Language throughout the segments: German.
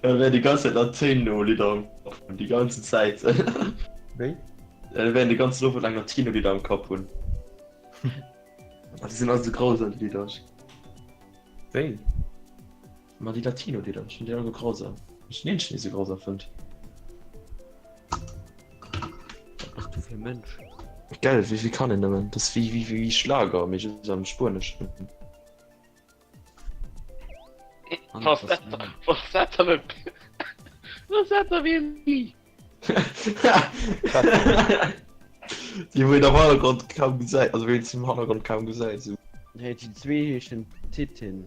Dann wäre die ganze Zeit Latino-Lieder am Kopf und die ganze Zeit. Wie? Dann werden die ganze Luft lang Latino-Lieder am Kopf und. Die sind also grausam, die Lieder. Wie? Mal die Latino-Lieder, schon die alle grausam. Ich nehme nicht so grausam finde. Ach du für Mensch. Geil, wie kann ich denn? Das ist wie Schlager, mich ist am Spur nicht. Was hat er mit... Was hat er wie? Die wird am Hintergrund kaum gesagt, also wenn es im Hintergrund kaum gesagt so. Hey, die zwischen Titten.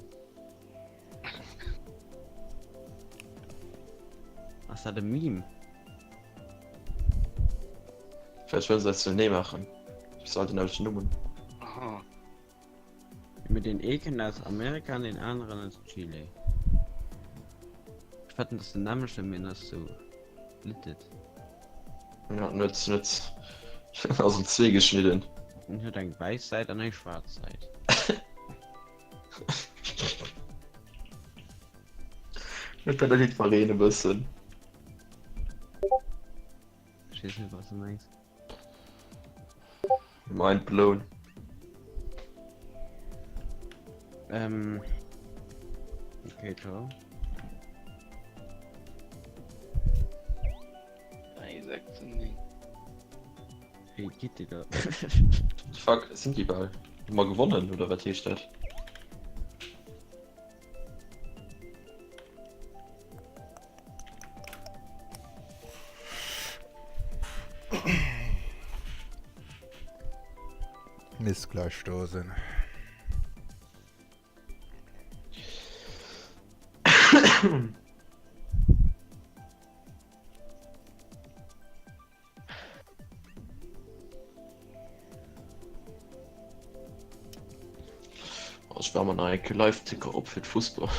Was hat der Meme? Vielleicht wollen sie das so nicht machen. Ich sollte nämlich Nummern. Aha. Mit den Eken aus Amerika und den anderen aus Chile. Ich fand das der Name schon mir das so littet. Ja, nützt. Aus dem Zwei geschnitten. Und hat eine Weißseite und eine Schwarzseite. Mit der nicht verreden ein bisschen. Ich weiß nicht, was du meinst. Mind blown. Okay, ciao. Nein, sagst du nicht. Wie geht die da? Fuck, sind die Ball? Mal gewonnen oder was hier steht? Ist gleich stoßen. Ich war mal ein Live-Ticker op für Fußball.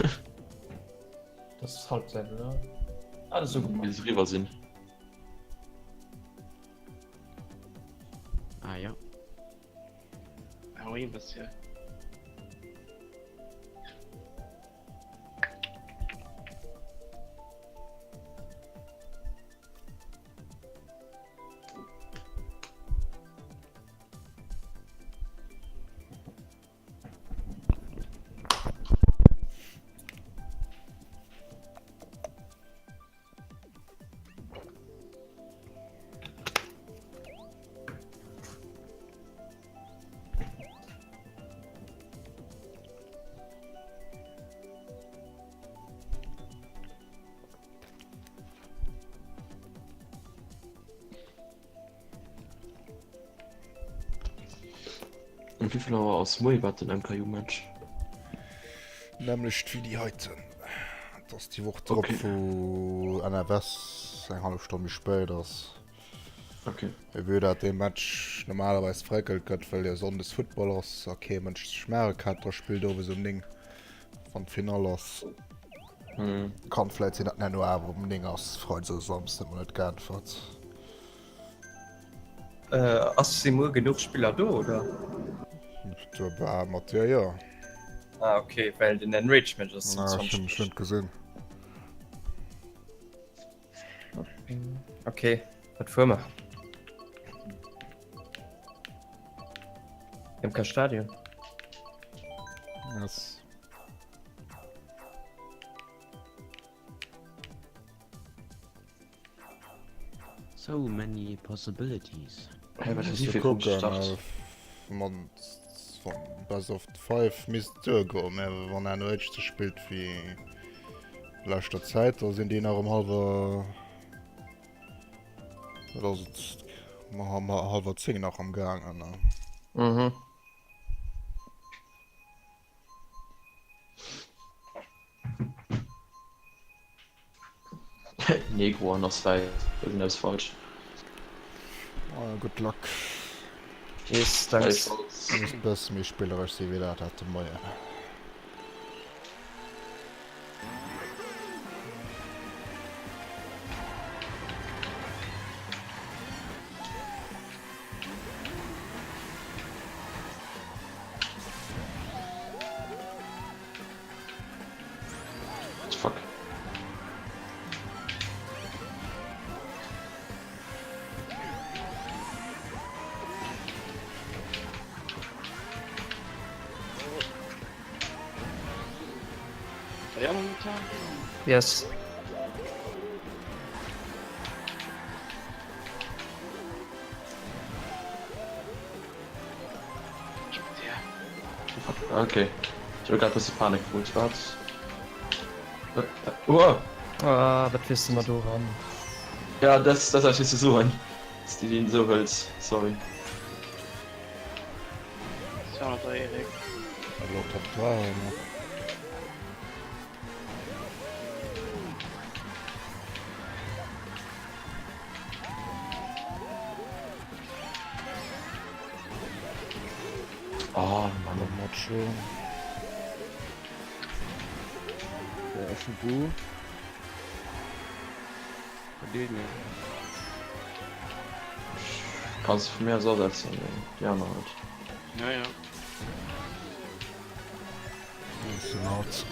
Das ist Halbzeit, oder? Alles so Wie gut. es rüber sind. Ah ja. Ah oui, monsieur. Und wie viel Uhr aus Moibat in MKU-Match? Nämlich wie die heute. Das die Woche Okay. drauf, wo NRW eine halbe Stunde später ist. Okay. Ich würde den Match normalerweise freikelt gött, weil der Sonn des Footballers okay Mensch Schmerkater spielt over so ein Ding von Finalers kann vielleicht sind nicht nur aber um Ding aus Freund so sonst nicht geantwortet. Hast du nur genug Spieler da, oder? Matthi ja. Ah, okay, weil den Enrichment ist Na, 20. schon gesehen. Okay, was für wir? Im Stadion. Yes. So many possibilities. Hey, was ist Muss wie wir viel gucken, Start? man von Best of 5 miss go wann ein Rechte spielt wie letzter Zeit da sind die nach um halber halber 10 nach am Gang ne? Mhm. Negro an der Slide. Das ist falsch. Good luck Yes, danke. das mir spielerisch sie wieder hatte mal Ja, momentan. Yes. Ja. Okay. Ich hab grad ein bisschen Panik geholt, warte. Wow. Ah, was willst du mal do haben? Ja, das heißt nicht so ein. Dass die den so hältst. Sorry. 200 Erik. Hallo, Top 3, ne? Oh, Mann. Mod schon. Der ist ein Bu. Verdient nicht. Kannst du für mehr so setzen? Ja, noch halt. Ja, ja. Bisschen out.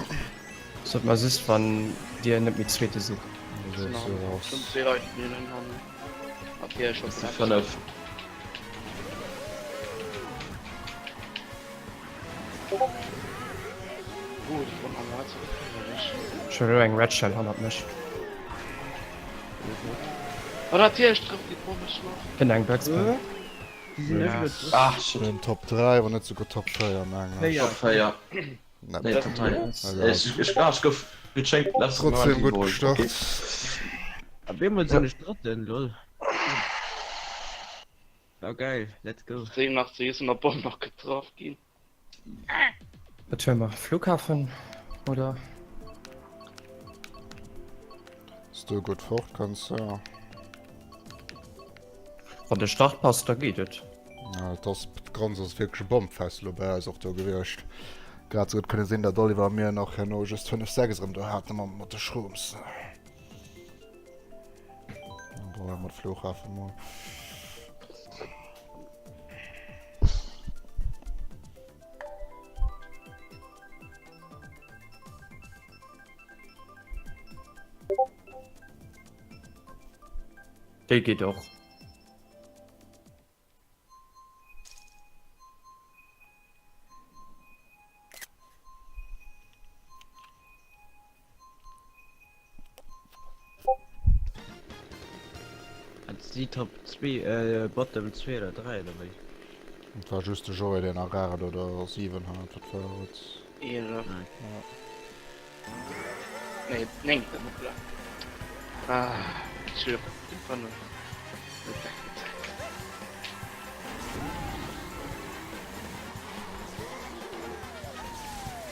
So, man sieht, wann die nicht mit zweite sind. So ist sie raus. 5 Leute in den Hand. Okay, schon Das ist die 5. Gut, von Amar zurück. Entschuldigung, ein Red Shell hat mich. Oder hat hier drauf die Pommes noch? Bin ein Backspin. Die sind Ja. nicht mit. Ach, shit. Den Top 3 war nicht sogar Top 4, Mann. Ja, ja. Top ja. Na, Nee, Top 3. Also, Ich goff geschenkt, lass uns mal trotzdem die gut holen, gestartet. okay? Aber immer so eine Dritte, lol. Ja, geil, let's go. 10 nach 10 ist in der Bombe noch getroffen gehen. Was hören wir? Flughafen? Oder? Dass du gut fort kannst, ja. Von der Startpass, da geht es. Ja, das ganz ist wirklich bombfest, aber ist auch da gewirrscht. Gerade so gut können sehen, dass Oliver mir noch nur just 5 Säges rum da hat, man mit den Schrums. Dann brauchen wir mit Flughafen mal. Der geht auch. Als die Top 2, Bottom 2 oder 3 dabei. Und war just der Joy, den er Rad oder 7 hat. Das war jetzt. Ihre. Nein. Nee, nee, das muss klar. Ah, schön. Die Pfanne.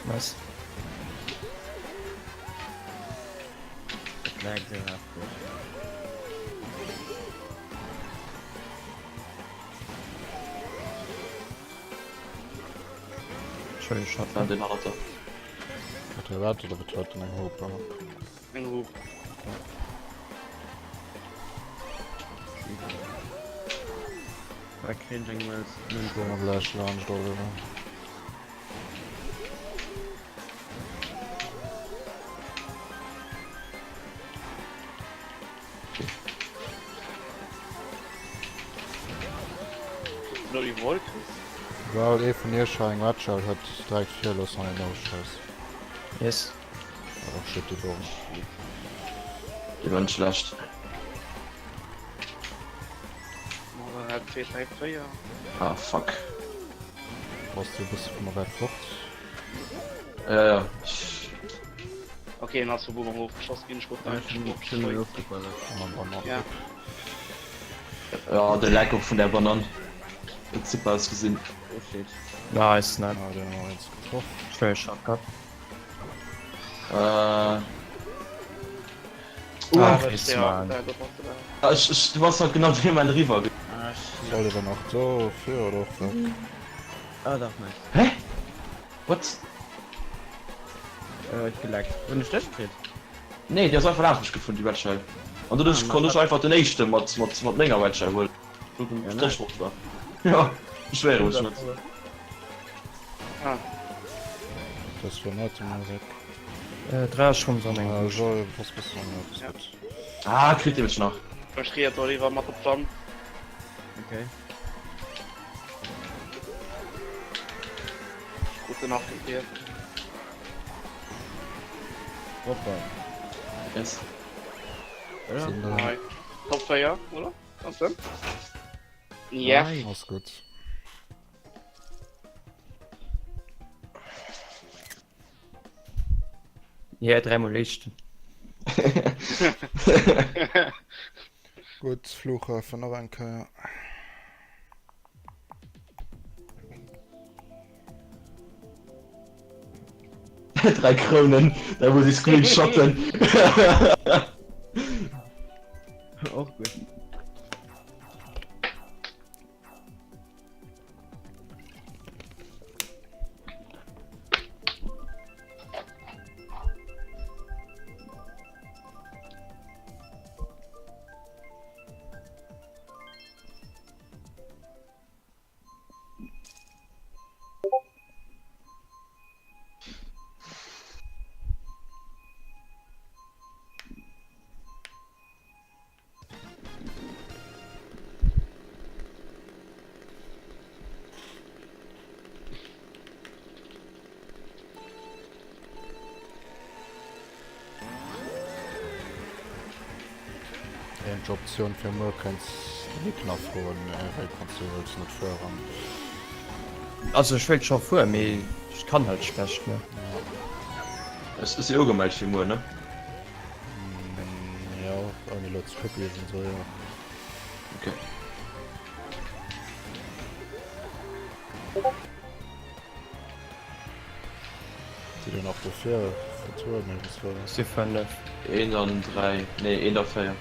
Was? Das lag sehr hart. Entschuldigung, Shot. Dann den hat er. Hat er erwartet oder betreut den Hoch? Ein Hoch. War kein Jangmals. So, man gleich launcht oder? Nur die Wolke. Weil von ihr scheint Ratschall hat direkt 4 los an den Ausscheiß. Yes. Aber shit, die Bogen. Die waren schlecht. Aber halt fehlt halt für ja. Ah, fuck. Brauchst du ein bisschen von der Welt fort? Ja. Okay, dann hast du Bogen hochgeschossen, gehen Sport Ja, schön aufgeballert. Ja, Ja, der Lack von der Banane. Hat super ausgesehen. Oh shit. Nice, nein. Ja, den haben wir jetzt getroffen. Schön Shot gehabt. Uh, ist ja, man. da gebracht, oder? du warst halt genau wie mein River. Ah, shit. Soll der noch so für oder auch für? Ah, doch nicht. Hä? What? Ich gelagt. Und eine Stechkrit. Nee, der ist einfach nachricht gefunden, die Wetschei. Und du konntest ich einfach den nächsten mit länger Wetschei holen. Du Ja, ja, war. Ja, schwer ist nicht. Ah, Das für heute mal weg. 3 schon so Ja, ein soll was bisschen das Ja. wird. Ah, kriegt ihr mich noch. verschriert Oliver mit der Pfanne. Okay. Gute Nacht geklärt. Hoppa. Yes. Ja. Sind, Nein. Top 4, oder? Was denn? Ja. Nein. alles gut. Ja, dreimal Lichten. Gut, Flughafen noch ein Kör. Drei Kronen, da muss ich screenshotten. Auch gut. Die Option für mir kannst nicht nachfragen, weil kannst du jetzt nicht fördern. Also ich will schon vor, aber ich kann halt schlecht, ne? Das ist ja auch gemeint für Mur, ne? Ja, eine letzte Copy und so, ja. Okay. Die dann auch dafür vertun, ne, das war das. Sie fand 1 an 3, ne, 1 auf 4.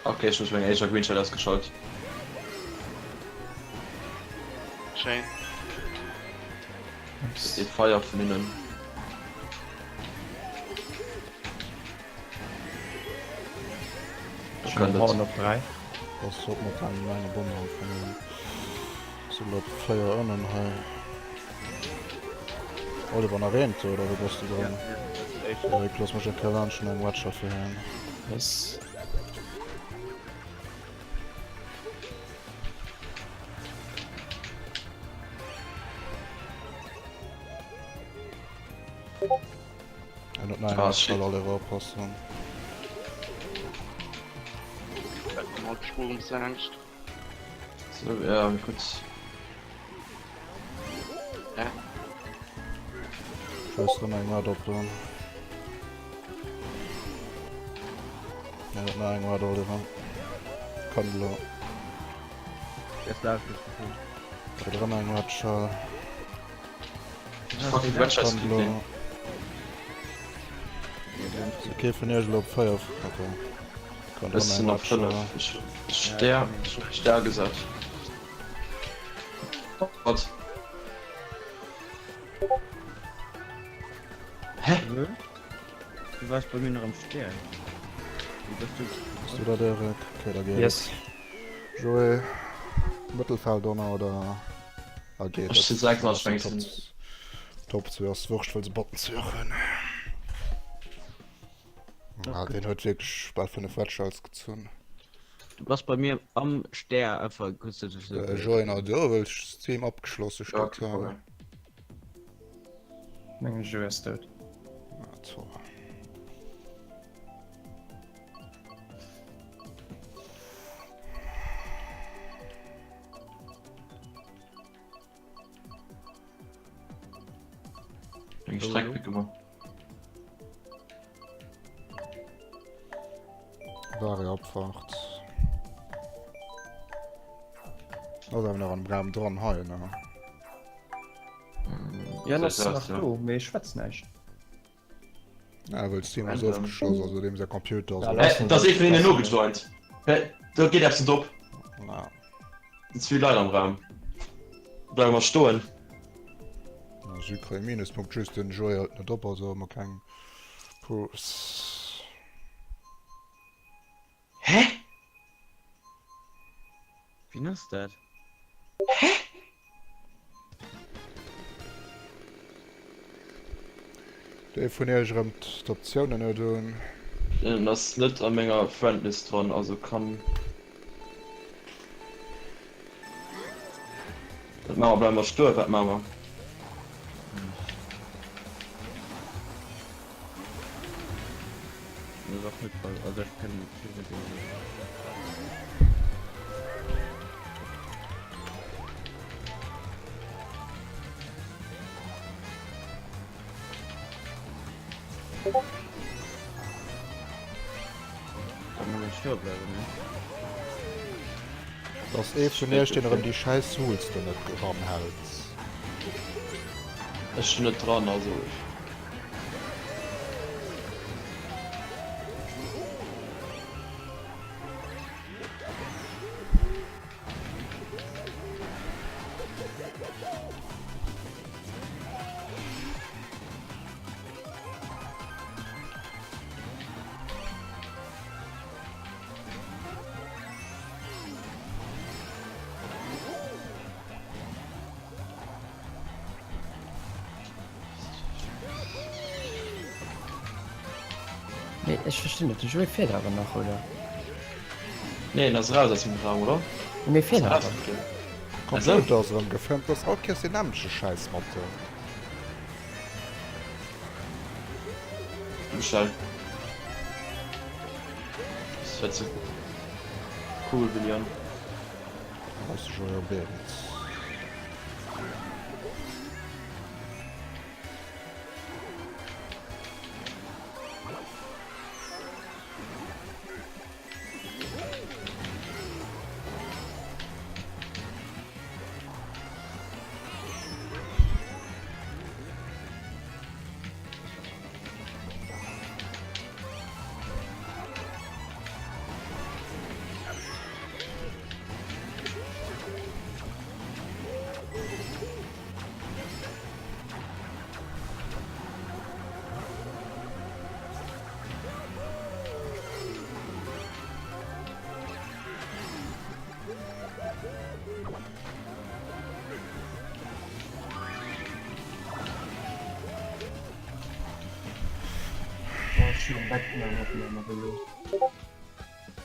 Okay, ich muss mir Asia Greenshot ausgeschaut. Schön. Das geht Feuer von innen. Ich kann das. noch 3. Das hat man dann meine Bombe von so laut Flyer an halt. Oliver erwähnt, oder wie bist du dran? Ja, ich lass mich in Kalan schon einen Watcher für hin. Das Und nein, Ah, das shit. soll alle rauspassen. Mal Sprungsangst. So, ja, kurz. Ja. Ich weiß drin irgendwann doppeln. Ja, nein, irgendwann doppeln. Kandler. Jetzt läuft es. Da drin irgendwann Schall. Fucking Wetschers Kandler. Ding. Okay, von hier, ich glaub, Feuer. Okay. Kann Das sind drin noch irgendwann 5. Schall. Stär gesagt. Gott. Hä? Nö. Du warst bei mir noch am Stern. Wie bist du? Bist du da, Derek? Okay, da geht's. yes. Joey, Mittelfelddonner oder AG? Ich sag mal, schwenken. Top zuerst wurscht, weil sie Botten zu hören. Ja, den hat wirklich bald für eine Quatsch ausgezogen. Du warst bei mir am Stern einfach kurz. Joey, na, du willst das Team abgeschlossen, Ja, steht da. okay. Mein Jeu ist tot. Ja, so. Ich Streckpick immer. Ware abfahrt. Also haben wir noch einen Graben dran heil, ne? Ja, So das ist ist noch ja. du, aber ich schwätz nicht. Ja, weil das Team ist Random. aufgeschlossen, also dem ist der Computer. Ja, So. lass- Das ist von nur gejoint. Da geht er zum Top. Na, Jetzt viel Leute am Raum. Bleiben wir stehen. na, Südkorea Minuspunkt, just den Joey halt nicht ab, also man kann... Puss. Hä? Wie ist das? Der von hier schreibt die Optionen nicht und... Das ist nicht an Menge Friendlist dran, also kann. Das machen wir, bleiben wir stur, was machen wir? Das ist auch Football, also ich kann nicht über den. Kann man nicht stehen bleiben, ne? Das eh zu näher stehen die scheiß Tools du net ranhält. Das ist schon nicht dran, also ich. Nee, ich verstehe nicht. Ich will Fehler aber noch, oder? Nee, das ist raus aus dem Raum, oder? Mir fehlen Das aber. ist raus, okay. Computer so gefilmt das auch dynamische Scheißmotte. Michel. Das wird so cool, Billion. Hast du schon erwähnt.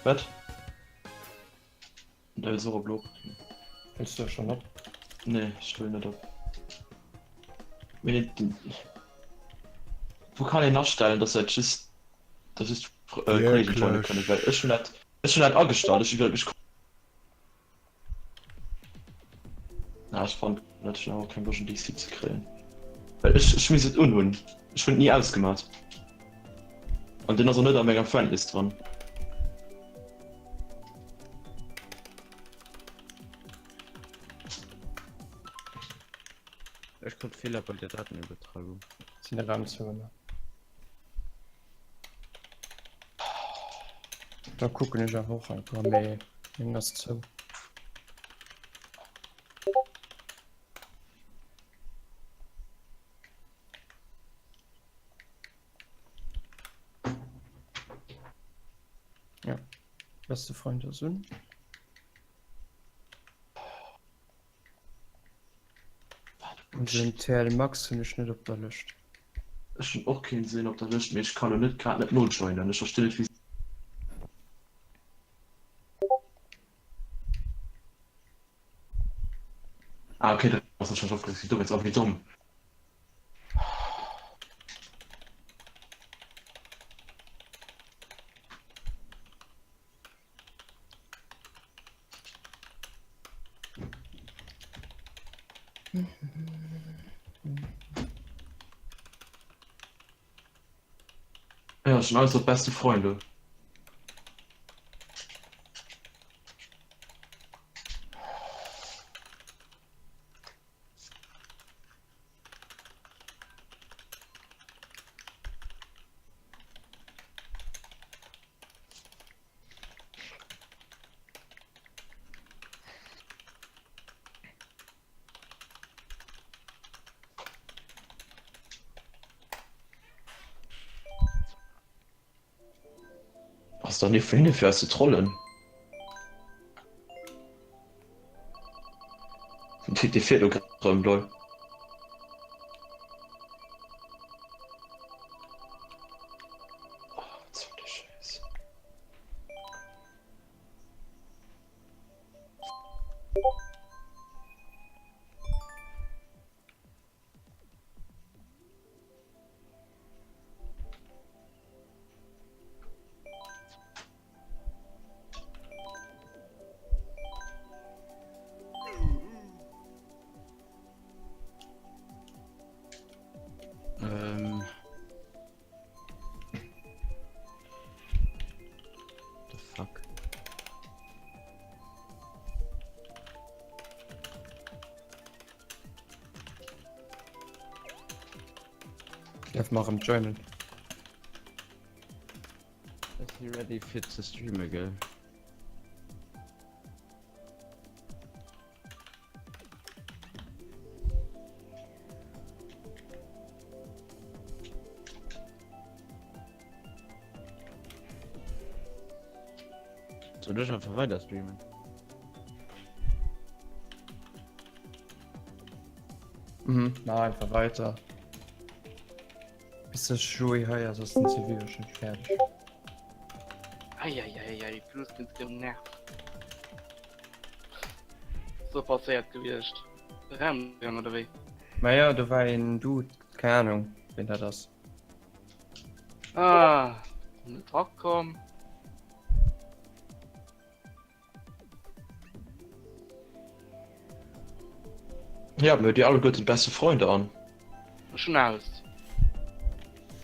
Was? Der ist so Block. Willst du schon nicht? Nee, ich will nicht ab. Wenn ich den... Wo kann ich nachstellen, dass er just... Das ist... Crazy Journey können, weil ich schon nicht angestartet, ich will mich... Ja, ich fand natürlich auch kein Version DC zu kriegen. Weil ich mir es unhun. Ich finde nie ausgemacht. Und den also nicht an mega Friendlist dran. Ich konnte Fehler bei der Datenübertragung. Sind der Rahmen zu, ne? Da gucken ich ja hoch einfach mehr. Nimm das zu. Ja. Beste Freund der Sonne. Und den TL Max finde ich nicht, ob der löscht. Ich hab auch keinen Sinn, ob der löscht mich. Ich kann doch nicht gerade nicht null joinen. Ich verstehe nicht, wie... Ah, okay, das hast du schon aufgelöst. Du bist auch wie dumm. Ja, schon alles so beste Freunde. Was doch nicht für eine für erste Trollen? Die Fehlogramm, lol. Oh, so eine Scheiße. darf machen joinen Is he ready fit to stream again? Soll ich einfach weiter streamen? na einfach weiter bis das Schuhe heuer sonst sind sie wieder schon fertig Eieieiei, plus bin genervt. So passiert gewesen. Ramgang oder wie? naja du war ein du keine Ahnung wenn er das Ah, nicht kommen. Ja, mir die alle guten beste Freunde an. Schon aus.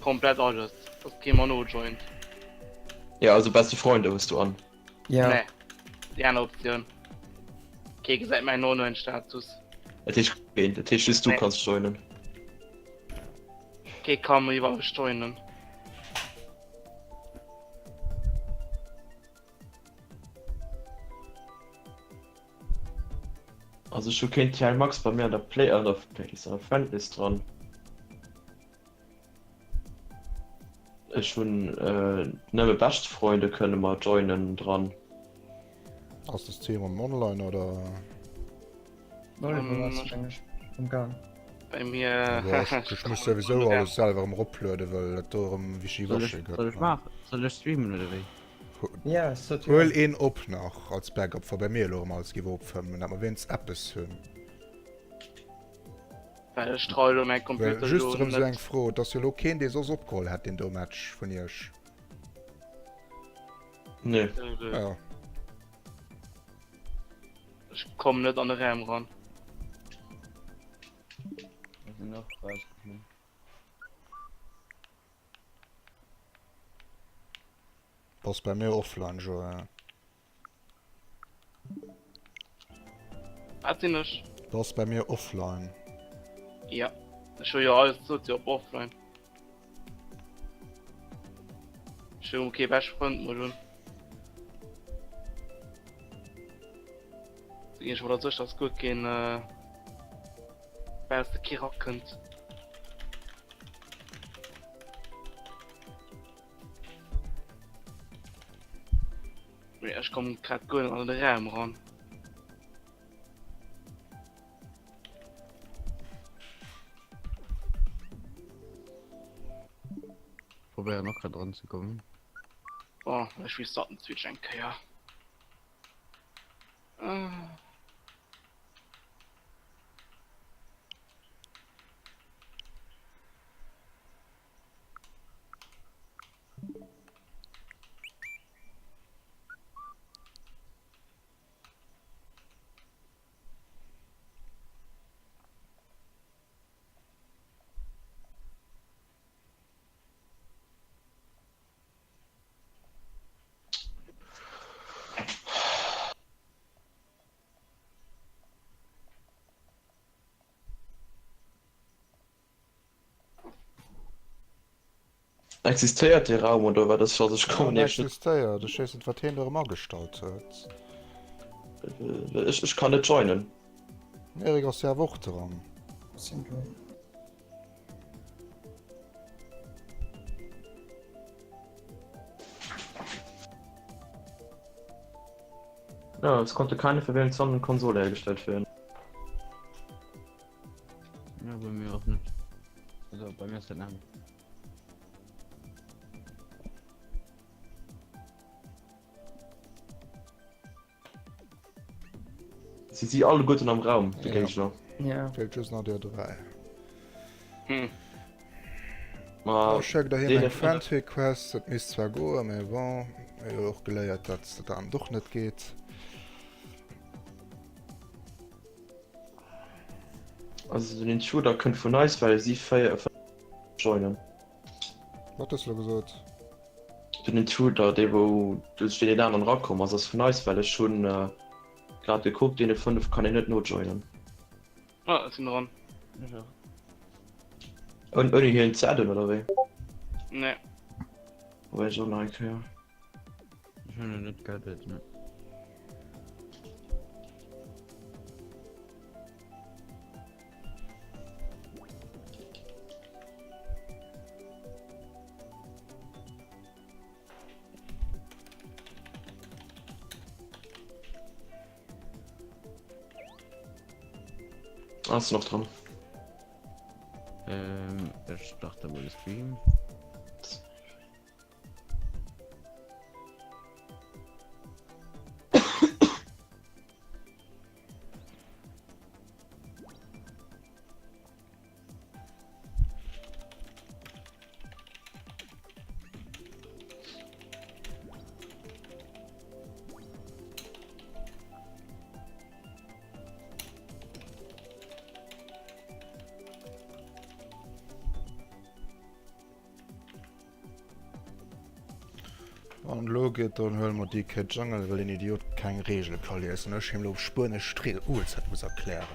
Komplett alles. Das kann man nur joint. Ja, also beste Freunde wirst du an. ja Nee. Die andere Option. Okay, seid mein neuen Status. Der Tisch gehen, der Tisch ist du Nee. kannst joinen. Okay, kann man überhaupt joinen. Also schon kennt ja Max bei mir an der Playlist an der Friendlist dran. Ich schon nemme Bestfreunde können mal joinen dran. Aus das Thema online oder im Gang Bei mir. ja, ich muss sowieso alles selber im Ruplöde, weil darum wie Soll ich machen? Soll ich streamen oder wie? ja so Hol een op nach als Backup vor bei mir lo als gewopfen aber wenns App es hunn Weil ich streue mein Computer. just eng froh dass lo ken de sos opkoll hat den do Match von ihrch Nee. ja. Ich komme nicht an den Raum ran. Wir sind noch rausgekommen. Was bei mir offline jo Hat sie nicht? das bei mir offline Ja. Ich will ja alles so auf offline. Ich will okay, was Freund mal tun. Ich wollte so das gut gehen, wer es der Kira könnt. Ja, ich komme gerade gut an den Raum ran. Probier noch gerade dran zu kommen. Oh, ich will starten Switch denke, ja. Existiert der Raum oder war das was ich komme nicht. immer gestaltet Ich kann nicht joinen. Erik sehr wo dran Ja, es konnte keine verwählte Sonnenkonsole hergestellt werden. Ja, bei mir auch nicht. Also bei mir ist der Name. Sie alle gut am Raum Ja. ja nach der 3 den- Friendquest dat mis zwar go war auch geleiert dat dann doch net geht Also den Shooter könnt von nice weil sie feier joinen. wat lo gesot Den Shooter der wo du steht den anderen rakommen also das von nice weil es schon gerade geguckt den 5 kann ich nicht nur joinen. Ah, sind dran. Und hier in Zettel oder wie? Ne. Wo ist so like, ja. Schon nicht gehört, ne? Ah, ist noch dran. Ich dachte wohl Stream. An Loget an hëll mat Di ket Jungel well den Idiot keng Regel kaliessen ech him loop spune Streel Uls hat muss erklären.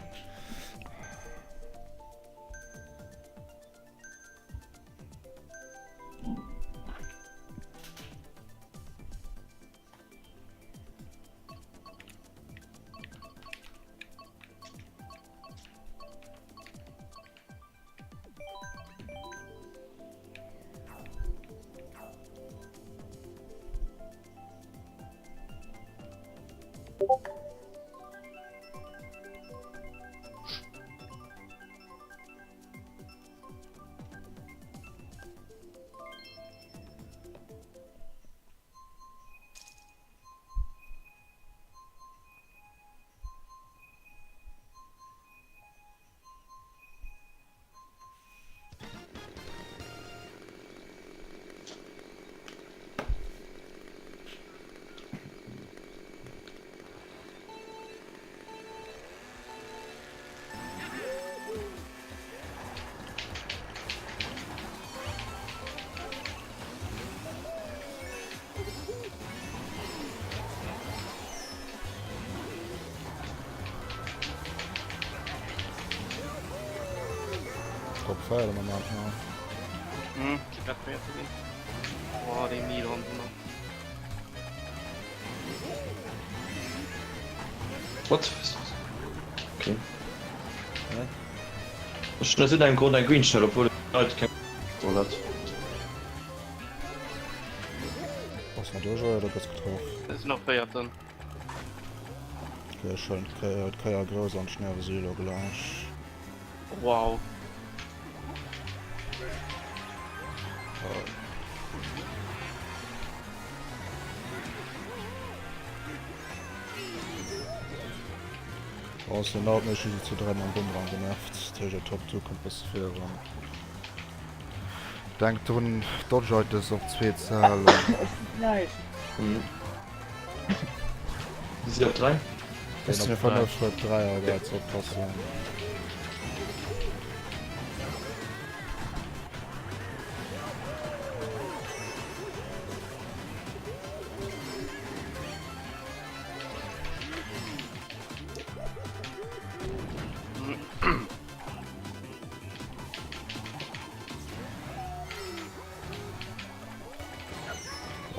Top feier man nach. Grad mehr zu gehen. Boah, den Nidon. What? Okay. Das sind ein Grund ein Greenstall, obwohl Leute kein Goal hat. Was man dojo oder das getroffen? Das ist noch feiert dann. Okay, schon kreier gros an schnell Silo gelasch. Wow. Aus den Nordmischen zu trennen an Bumerang genervt. Teger Top 2 kommt bis 4 ran. Denkt hun Dodge ist auf 2 Zahlen. Mhm. Sie auf 3? Das ist eine 5 Frage. für 3 aber jetzt wird passieren.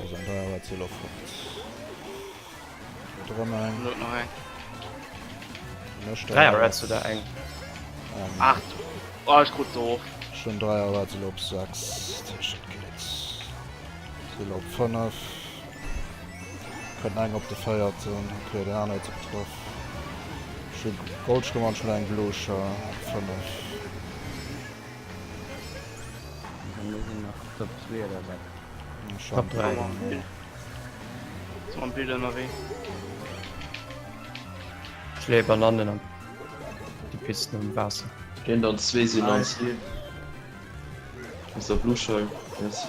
Also ein 3 aber Ziel auf 5. Drin ein. Nur noch ein. Dreier Reds oder eng. 8. Oh, ist gut so hoch. Schon 3 aber Ziel auf 6. Tisch geht's. Ziel auf 5. Können einen auf der Feiert und okay, der andere hat getroffen. Schön Gold gemacht, schon ein Bluscher. 5. Dann müssen noch Top 2 oder was? Top 3. So ein Bilder noch weh. Schlee Bananen an die Pisten im Wasser. Den dann 2 sind an Ziel. Das ist der Blueschall. Yes.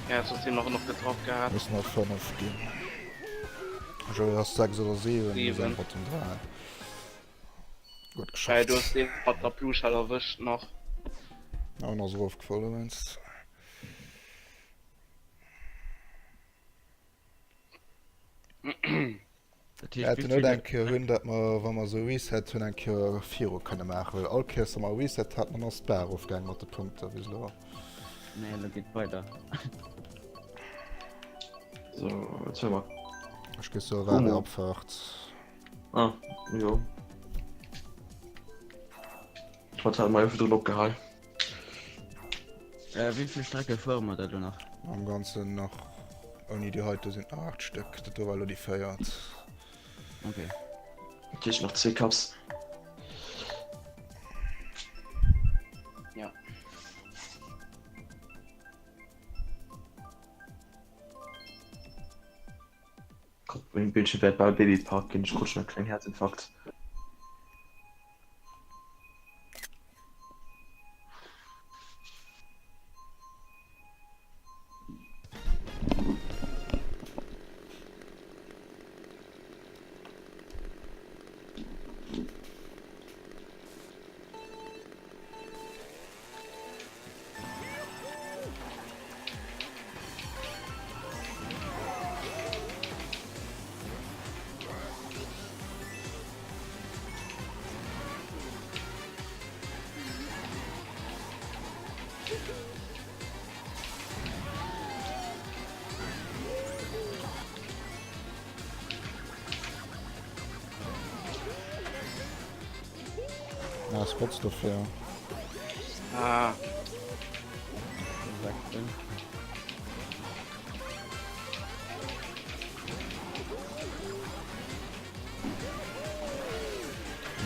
Ja, so sind noch getroffen gehabt. Müssen auf 5 gehen. Schon erst 6 oder 7. 7. Gut Weil geschafft. du hast den hat der Blueschall erwischt noch. Auch noch so aufgefallen, meinst nur denke hunn dat man wann man so reset hunn enke 4 kënne machen will Alke mal reset hat man ass Bär aufgang mat de Punkte wie Nee, da geht weiter. So, jetzt hör mal. Ech gi so Kumo. abfacht Ah, jo. Wat hat mal für den Lock gehalten? Wie viel Strecke fahren wir da noch? am ganzen noch oni die heute sind 8 Stück dat weil die feiert Okay. Ich noch 2 Cups. Ja. Gott, wenn ich Bildschirm werde bei Babypark gehen, ich kurz schon einen kleinen Herzinfarkt. na Spotstoff ja Ah, Sagt denn?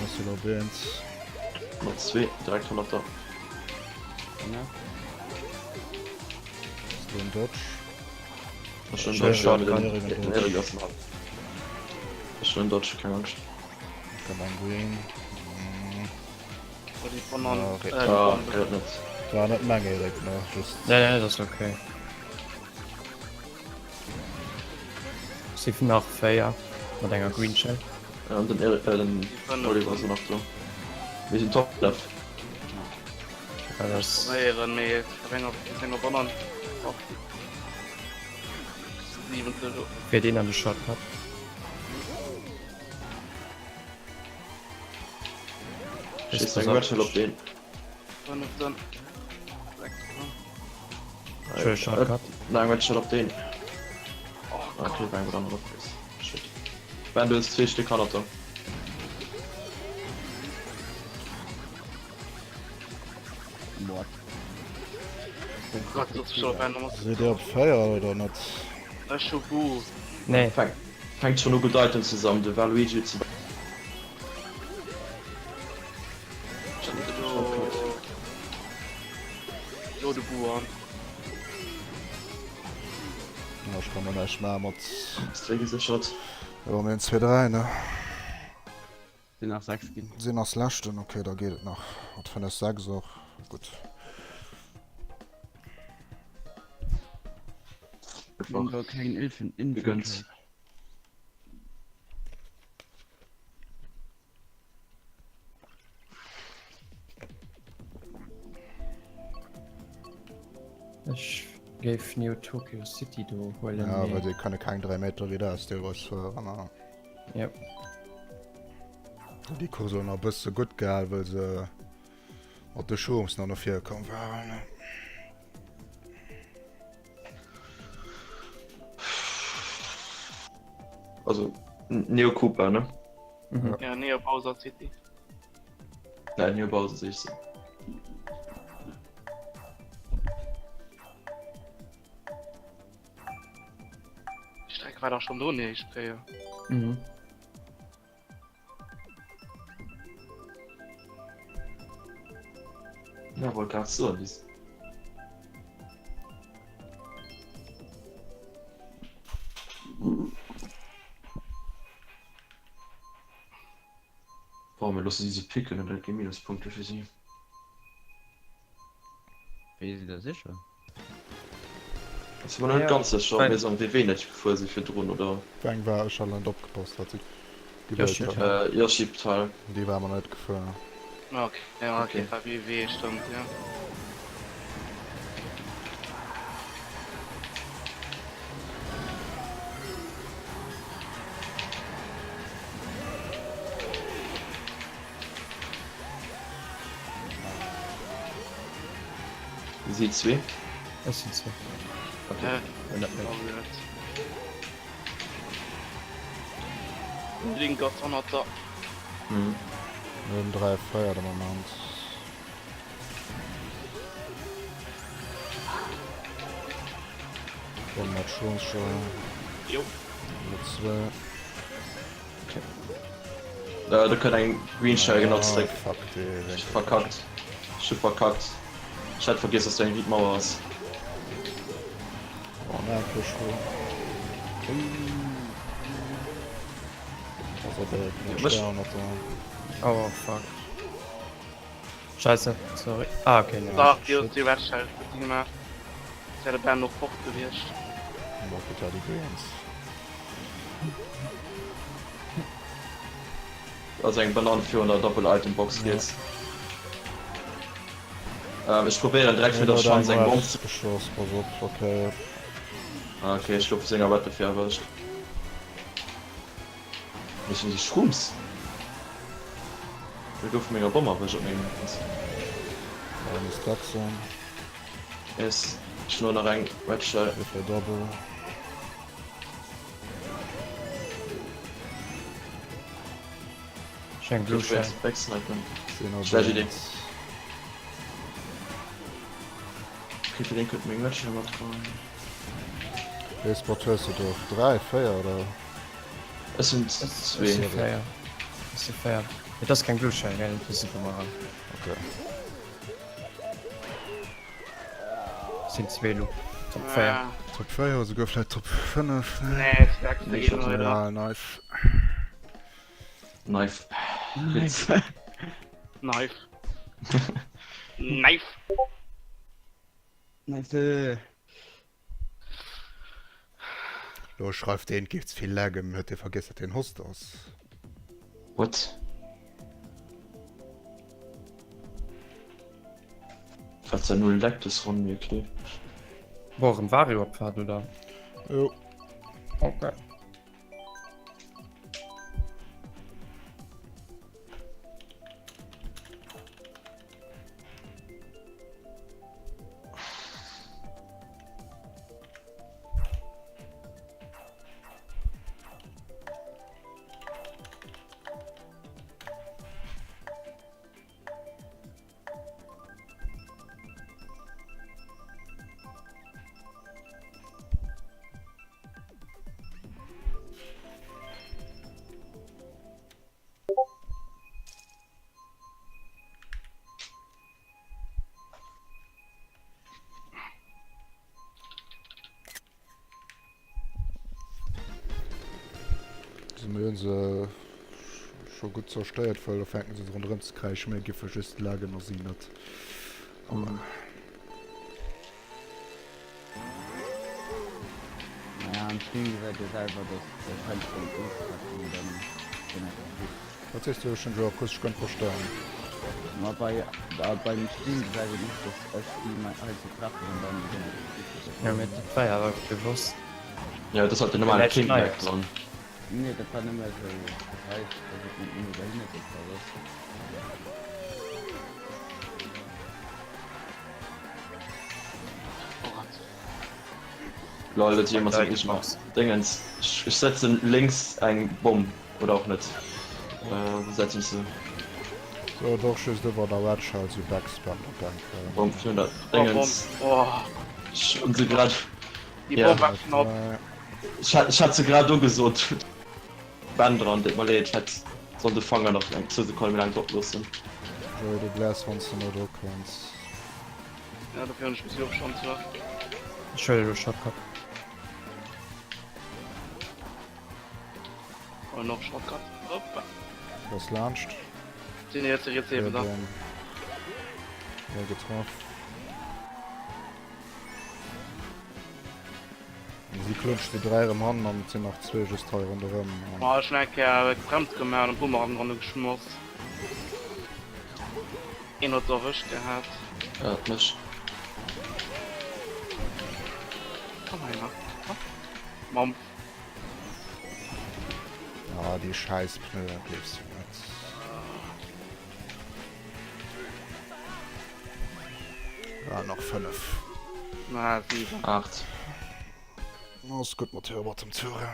was du da bist Noch 2, direkt 100 da. Ja. du in Dodge Schön Schön, Deutsch, ja, mit Shotgun. den Ehrengassen haben. Schön Deutsch, keine Angst. kann man green so die von non. Ja, okay. Ah, gehört nicht. war net menge direkt ne just Ne, das ist okay. Sie nach Feier mat enger Green Shell. Ja, und den Oliver so noch so. Wir sind top left. Ja, das Weieren mir Sänger Bonner. Auf 7. fir den an de Shot hat. Schießt ein Ratchet auf den. 15. Schön Shot hat. Nein, Ratchet auf den. Okay, beim Rand drauf ist. Shit. Wenn du es 2 Stück kann, dann. Mord. Gott, das ist schon wenn muss. se der op feier oder net Das ist schon gut. Nee, Fängt schon nur gut Items zusammen, der Valuigi zu. So, du Buhren. ich kann man mat Deswegen ist der Shot. 2 ne Den nach 6 gehen. sinn ass lachten okay da geht nach wat fan der Sag so gut Einfach Kein Elfen in gegönnt. ich geif New Tokyo City do ja weil de kann kein 3 Meter wieder aus der was Ja. die Kurse a bësse gut geil weil se op de Schos noch 4 kom waren Also, Neo Cooper, ne? Mhm. Ja, nee, auf Bowser City. Nein, Neo Bowser sehe ich so. Die Strecke war doch schon so ne, ich drehe. Mhm. Ja, wohl gerade so. Dies. Warum wir lassen diese Pickel und dann gehen Minuspunkte für sie. Wie sie da sicher? Das war nicht Ja, ganz sicher, weil- wir sagen WW nicht, bevor sie für drohen oder. Weng war schon land opgepasst hat Ja, stimmt, ja. Ihr Schiebteil. die war man net gefu Okay, ja, okay, Okay. war WW, stimmt, ja. sie zwei Das sind so. okay. Ja, nicht mehr. Linker 100er. Mhm. 3 Feuer der Moment. Und mit schon Jo. mit 2. Da können ein Greenshell genutzt Fuck, die verkackt Schiff verkackt ich hatte vergisst dass dein Wiedmauer ist Oh, nein, für schon. Also der Was? Stern hat da. Oh, fuck. Scheiße, sorry. Ah, okay, ja. Da, shit. die Wetschall. Ich hätte Bern noch fortgewischt. Und auch total die Greens. also ein Banan für eine Doppel Item Box Ja. jetzt ich probiere direkt wieder Ja, schon sein Bomb geschossen, pass auf, okay. okay ich glaube Sänger weiter für erwischt nicht in die Schrums wir dürfen mega Bomber Dann ist das so. ist nur noch rein Wetschall Für Double. Schenk Blutschein. wegsnipen Zehner Schlechte Idee. Greens. okay für den könnten wir Wetschall mal fragen Sport hörst du doch 3 Feuer oder? es sind Das ist zwei so fair. Das ist so fair. Ja, das ist kein Blutschein, gell? Das ist immer. Okay. Das sind zwei, du. Top fair. Top 4, sogar vielleicht Top 5. Nee, stärkste Nee, Gegner, ich oder? Ja, knife. Knife Knife. Knife. Nice. Du schreibst den gibt's viel Läge, hört ihr vergessen den Host aus. what falls er null leckt ist von mir okay Boah, ein Vario-Pfad, oder? Jo. Okay. Sie mögen sie schon gut zerstört, weil da fängt sie rund zu kreischen, mehr gefaschiст Lage noch sie nicht. Aber Ja, am Spiel wird es einfach das Feld von uns und dann bin ich gut. was ist du schon so kurz ganz verstanden? Aber beim Spiel sage ich nicht, dass es die mal alte Kraft und dann bin ich gut. Ja, mit der Feier, aber bewusst. ja das hat der normale Vielleicht King Knife. dran Nee, das war nicht mehr so. Das heißt, dass ich mit mir behindert ist oder was. Oh Gott. Leute, jetzt jemand sagt, ich Xbox. mach's. Dingens. Ich setze links ein Bomb. Oder auch nicht. Setzen sie. So, doch, schüss, du war der Watch, also Backspam, danke. Bomb 400. Oh, Bomb. Dingens. Oh. Und sie gerade. Die Ja. Bombe war knapp. Ich hatte sie gerade umgesucht. Band dran, das mal ich hätte so eine Fanger noch lang. So, sie können lang dort los sind. So, du bläst, wenn du noch da kannst. Ja, dafür habe ich mich auch schon zu. Schön, du Shotcut. Und noch Shotgun. Hoppa. Was launcht? Den jetzt eben da. Ja, getroffen. Sie klutscht die 3 im Hand und sind noch 2 just teuer in der Rum. Oh, Schnecke, fremd gemacht und Bumerang runter geschmust. Ihn hat erwischt gehabt. Ja, nicht. Komm mal her. Mom. Ja, die scheiß Pneu, lebst du nicht. noch 5. Na, 7. 8. Alles gut mit über dem Zure.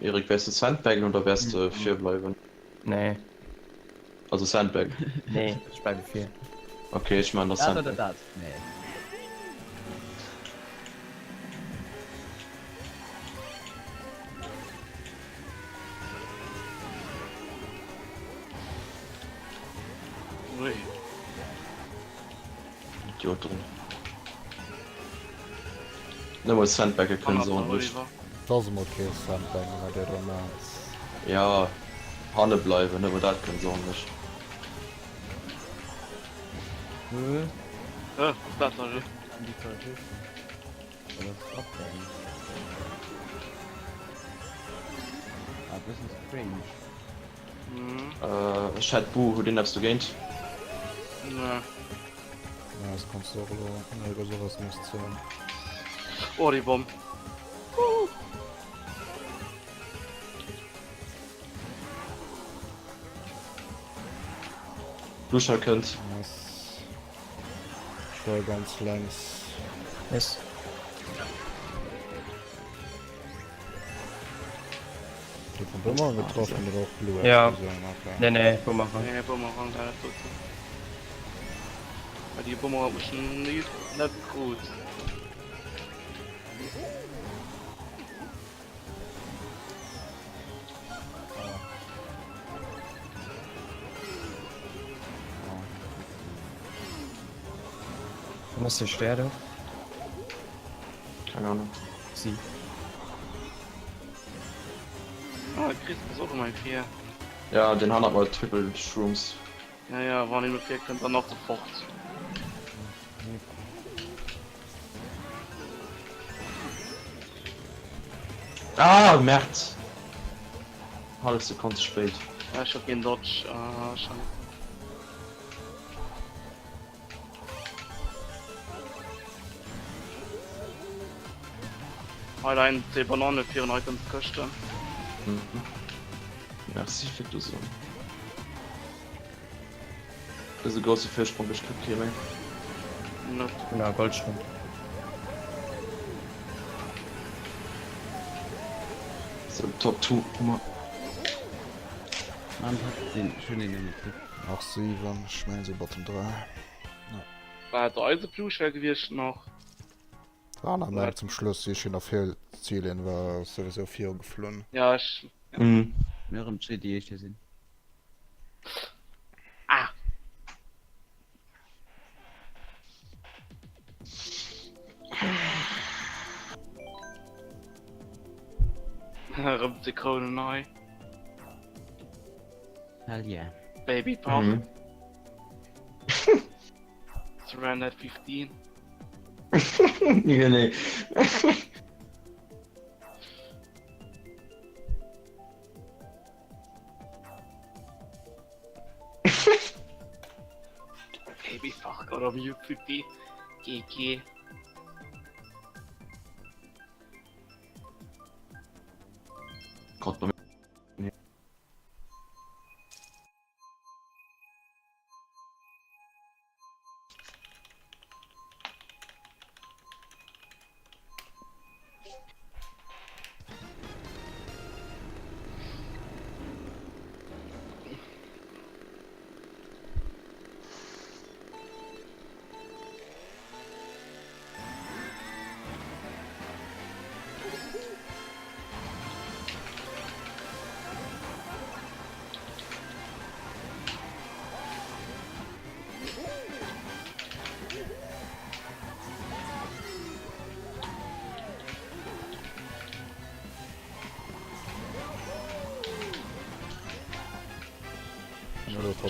Erik, wärst du Sandbagen oder wärst du 4 bleiben? Nee, Also Sandbag. nee, ich bleibe 4. Okay, ich meine das Das oder Sandbag. das? Nee. Ui. Idiot drin. Ne, wo Sandbag können so und nicht. Oliver. Das ist okay, Sandbang, wenn der da mal ist. Ja, Hanne bleiben, ne, wo das können so und nicht. Das war Die Verhütung. Oder das Abwägen. Ah, das ist strange. Chatbu, den hast du geint? Ja. Ja, das kannst du auch über sowas nicht zählen. Oh, die Bombe. Duscher könnt. Das steuer ganz längs. Yes. Die von Dummer getroffen, die auch Blue Ja. Explosion, okay. Nee, nee, Bumerang. Nee, Bumerang, da ist tot. Weil die Bumerang ist nicht gut. Was ist der da? Keine Ahnung. Sie. Ah, Chris ist auch immer 4. Ja, den haben mal Triple Shrooms. Ja, ja, waren die mit 4, könnt ihr noch sofort. Ah, März! Halbe Sekunde spät. Ja, ich hab den Dodge, schon. Heute ein C Banane für eine Koste. Mhm. Merci für du so. Das ist ein großer Vorsprung, ich krieg hier. Ja, Goldschwund. So, Top 2. Man hat den schön in der Mitte. Auch 7, ich meine sie Bottom 3. War der Eisenblut gewesen noch. Dann am Ende zum Schluss ist schon auf viel Zielen, war sowieso 4 geflohen. Ja, ich. Mhm. Mehr im CD ich sind. Ah! Sekunden neu. Hell yeah. Baby Pop. Mhm. Surrender 15. Ja, nee. Baby fuck oder wie Pipi. GG. Gott, bei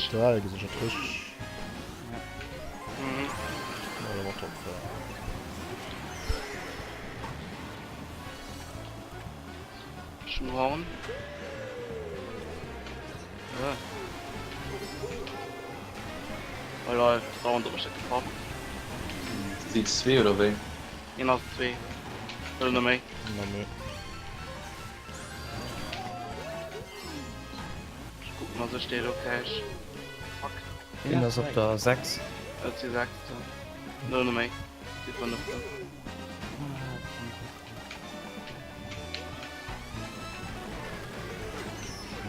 Richtig. drei gesichert frisch. Mhm. Ja, der war top, ja. Schnorren. Ja. Oh lol, dauernd drüber steht gefahren. Sieht 2 oder we? Je nach 2. Oder noch mehr. Na, nee. Ich guck mal, so steht okay. Fuck. Den ist auf der 6. Als sie sagt, nur noch mehr. Die von der Frau.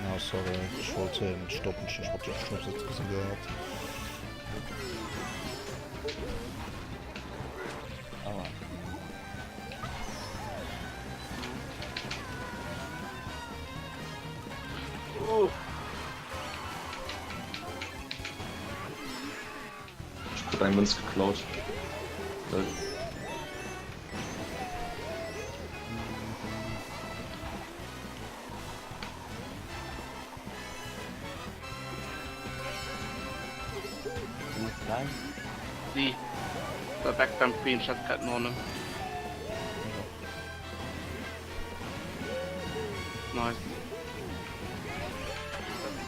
Ja, sorry, ich wollte ihn stoppen, ich hab den Schluss jetzt gesehen gehabt. Aua. Ich hab einen Münz geklaut. Du musst gleich. Die. Der Backband Queen statt gerade noch ne. Nice.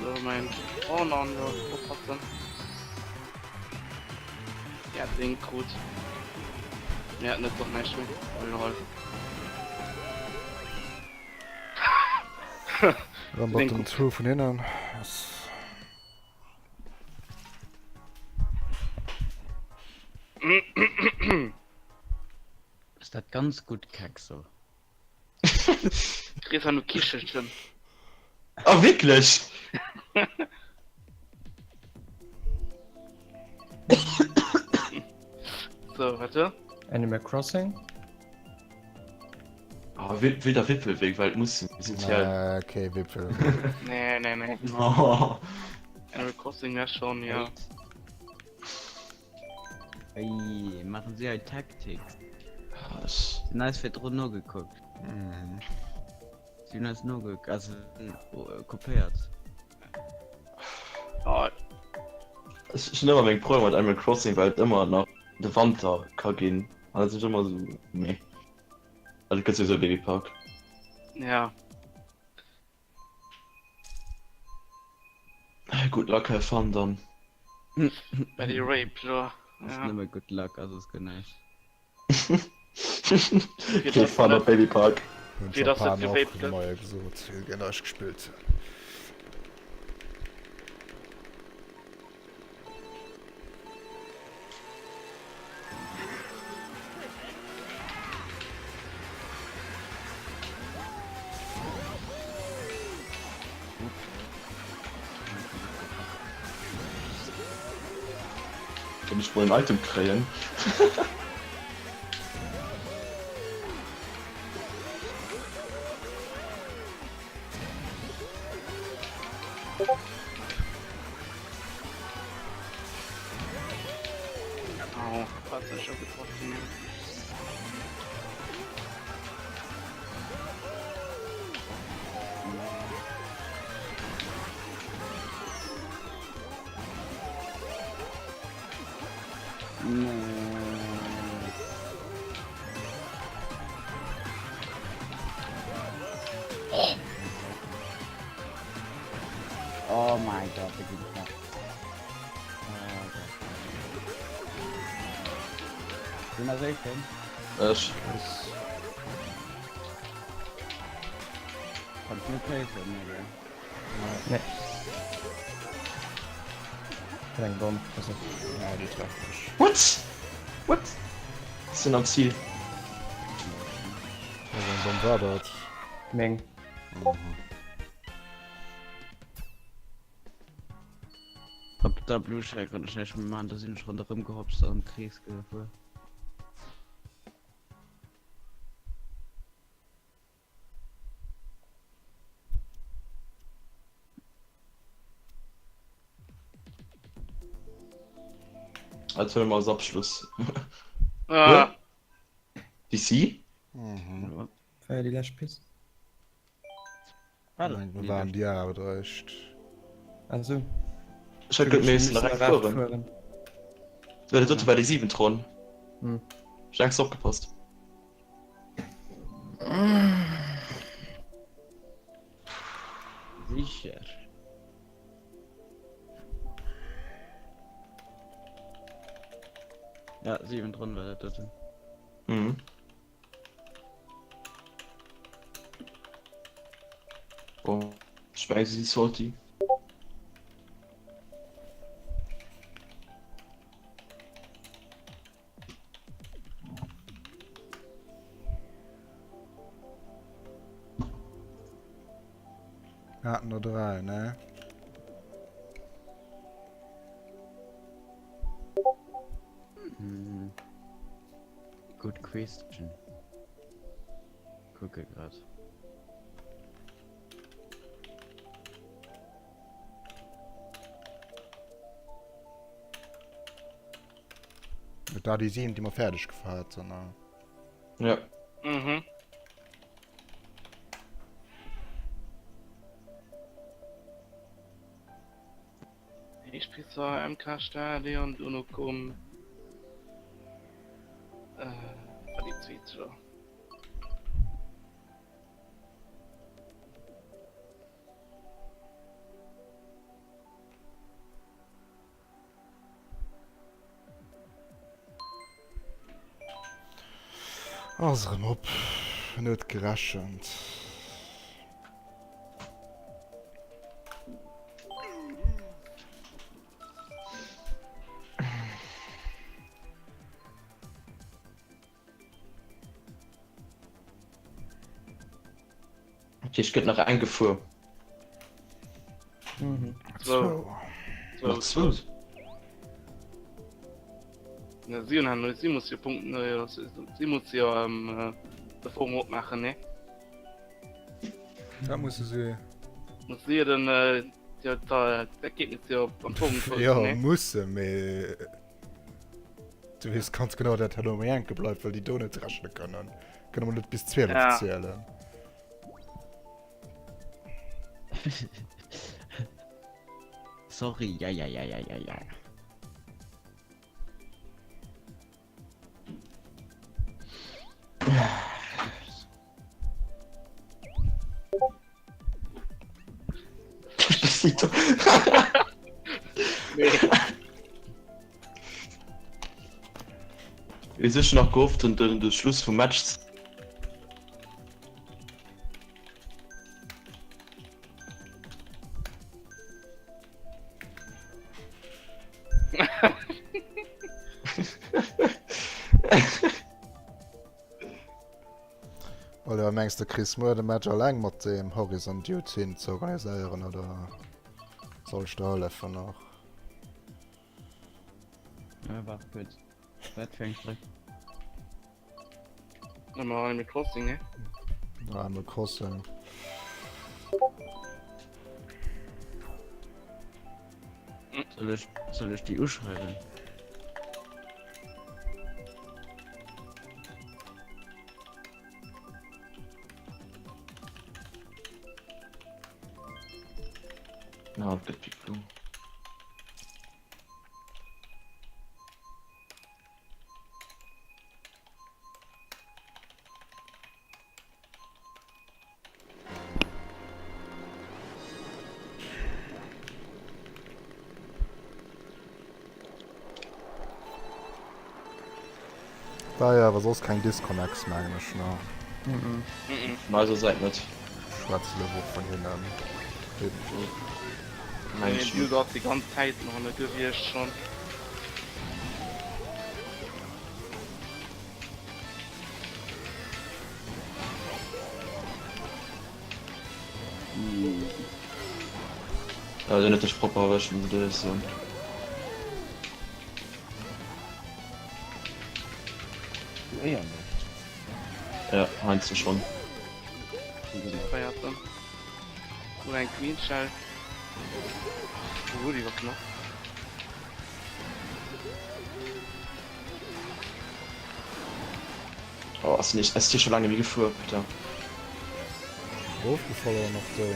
Das ist mein. Oh nein, ja, was hat's denn? Ja, Ding gut. Ja, nicht doch nicht mehr. Oh, Dann Den wird den guck. True von innen. Das Ist das ganz gut kack so. Chris hat nur Kischelchen. Ah, wirklich? So, warte. Animal Crossing. Ah, wilder Wippelweg, weil muss sind ja. okay, Wipfel. Nee, nee, nee. Oh. Animal Crossing wäre schon, ja. Ey, machen sie halt Taktik. Das- Nice wird nur geguckt. Mhm. Sie nice nur geguckt, also kopiert. Oh, Es ist schon immer mein Problem mit Animal Crossing, weil immer nach der Wand da kann gehen. Also ist immer so. Nee. Also kannst du so Babypark. ja. Gut, Luck have fun dann. Bei die Rape, ja. Das ist Ja. nicht mehr good luck, also ist genau. Okay, fun auf Babypark. Wie das jetzt gewaped wird. Mal gesucht, genau ich gespielt. Wenn ich wohl ein Item krähen. Au, hat sich schon getroffen. Oh mein Gott, das geht knapp. Sind wir 16? Ich, Kannst du mir placen, ne? Ne. Kein Bomb. Also, Ja, die treffen mich. what? What? Sind am Ziel. Also, dann war das. Meng. Hab da Blue Shack und ich schon mal, da sind schon drin gehopst und Kriegsgehilfe. Als wir mal als Abschluss. Ah, DC? Mhm. Feier die Last Piece. Warte, Wir waren die aber echt. Also, Ich hab mir jetzt direkt vor. Wer dort bei die 7 Thron. Hm. Ich hab's aufgepasst. Sicher. Ja, 7 drin war das. Mhm. Oh, ich weiß, sie sollte. Wir hatten nur 3, ne? Hm. Good question. Gucke grad. Mit da die 7, die wir fertig gefahren sondern. Ja. Mhm. Ich spiele zwar MK-Stadion und noch kommen. War die Tweets oder? Ausrem op net geraschend. Okay, ich geht noch eingefuhr. So. Noch 2. Ja, sie muss ja Punkten, sie muss ja davor machen, ne? Da muss se Muss sie dann, ja, da Ergebnis ja am Punkt, ja ne? musssse me du wisst ganz genau dat Enke bleibt weil die do net raschen können man net bis 12 Ja. zählen Sorry, ja. Das sieht doch. Nee. Wir sind schon noch gehofft und den Schluss vom Match. oder mengste Chris Mo de Mager lang mat dem Horizont sinn zu organiieren oder soll Stahlläffer noch Ja, war gut. Das fängt direkt. Nochmal mit Crossing, ne? einmal crossen Soll ich die schreiben? Ja, der Piccolo. da ja was sos kein Disconnects mengch Mal so seid nicht. Schwarzle wo von hin an Nein, Du dort die ganze Zeit noch eine gewirrscht schon. also nicht das proper waschen, das ist so. Ja, Ja, meinst du schon. Feiert dann. Oder ein Queen Shell. Wo die was noch? Oh, hast du nicht, hast du schon lange wie geführt, bitte. aufgefallen noch der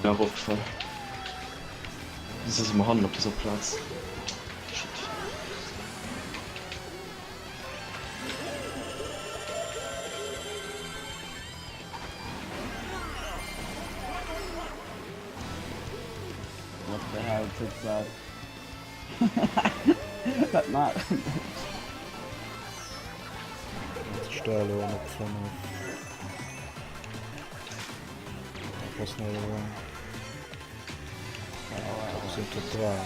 Ja, hochgefallen. Das ist immer Hand auf dieser Platz. Shit. What the hell is that? Was macht? Stelle und Option. Was noch? Sind total. Ja.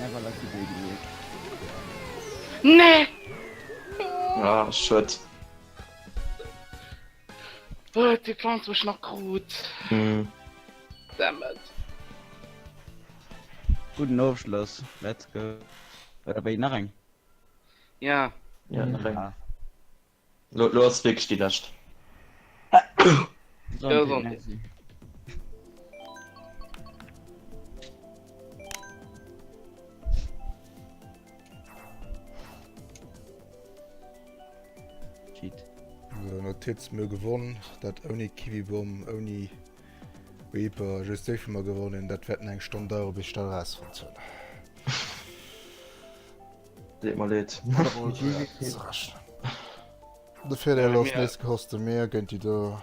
Never let the baby live. Nee! Ah, shit. Oh, die Pflanze ist noch gut. Hm. Dammit. Guten Aufschluss. Let's go. Oder bei Narang? Ja. Ja, Ah. los, wirklich die Last. So, Ja, okay, so. merci. Cheat. Also Notiz mir gewonnen, dat ohne Kiwibom, ohne Reaper, just mal gewonnen, dat wetten eng Stunde Euro bis da raus von Zölle. Seht mal lädt. Dafür der Ja, los mir- nächste kostet mehr, könnt ihr da.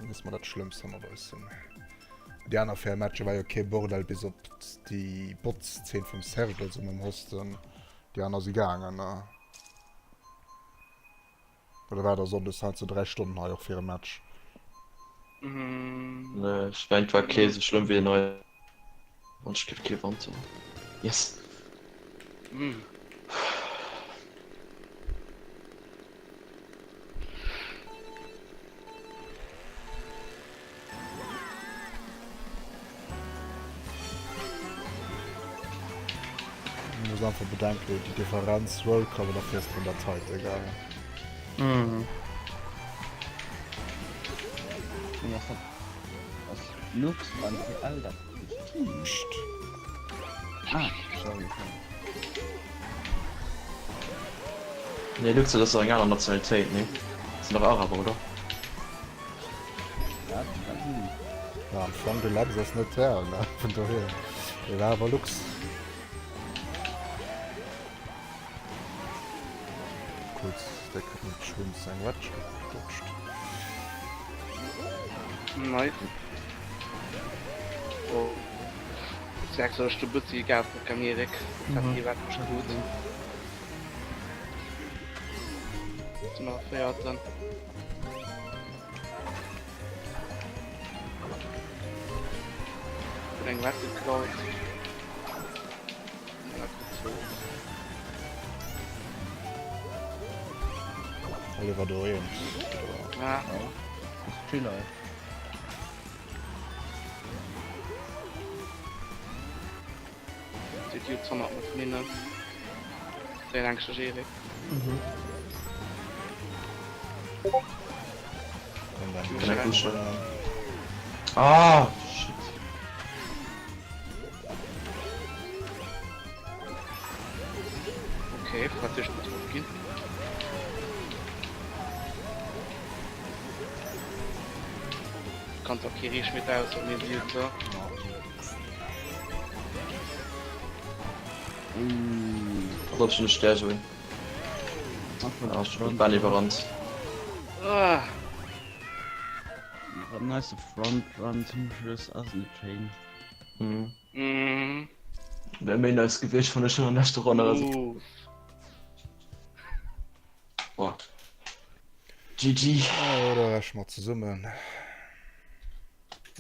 Das ist mal das Schlimmste, aber das sind. Die anderen vier Matches war ja okay Bordel bis auf die Bots 10 vom Server, also mit dem Hosten. Die anderen sind gegangen, ne? Oder war das so, das halt so 3 Stunden auch für ein Match. Mhm. Ne, ich mein, war Käse schlimm wie neu. Und ich geb kein Wand so. Yes. Mhm. Ich muss einfach bedanken, die Differenz Roll aber dafür ist von der Zeit egal. Mhm. Was Lux an für Alter. Psst. Ah, sorry. Ne, Luxe, das ist doch eine andere Nationalität, ne? Das sind doch Araber, oder? Ja, das ist gut. Ja, am Anfang der Lage ist das nicht her, ne? Von daher. Der war aber Lux. Kurz, der kann nicht schwimmen sein Watch gedutscht. Nein. Oh. Sagst du, du bist egal, kann mir weg. Kann mir weg, schon gut. Ist noch fährt dann. Dann was geklaut. Na gut so. Oliver Dorian. Ja. Das ist Chiller. Dit duurt van wat minder. Sehr lang Erik. Und dann Kann er gut schon. Ah, shit. Okay, praktisch gut draufgehen. Kan ook hier eens met uit op mijn ziel zo. Ich glaub schon, ich sterbe schon. Ah, ich bin überrannt. Ah, What nice front run zum Schluss aus der Chain. Mhm. mm, Der Männer ist Gewicht von der schönen nächste Runde. Also. Boah. GG. Ja, oder rasch mal zusammen.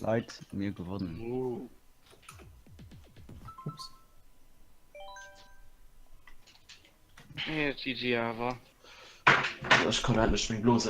Leute, mir gewonnen. Ups. Ja, GG aber. Ich kann halt nicht mehr bloß.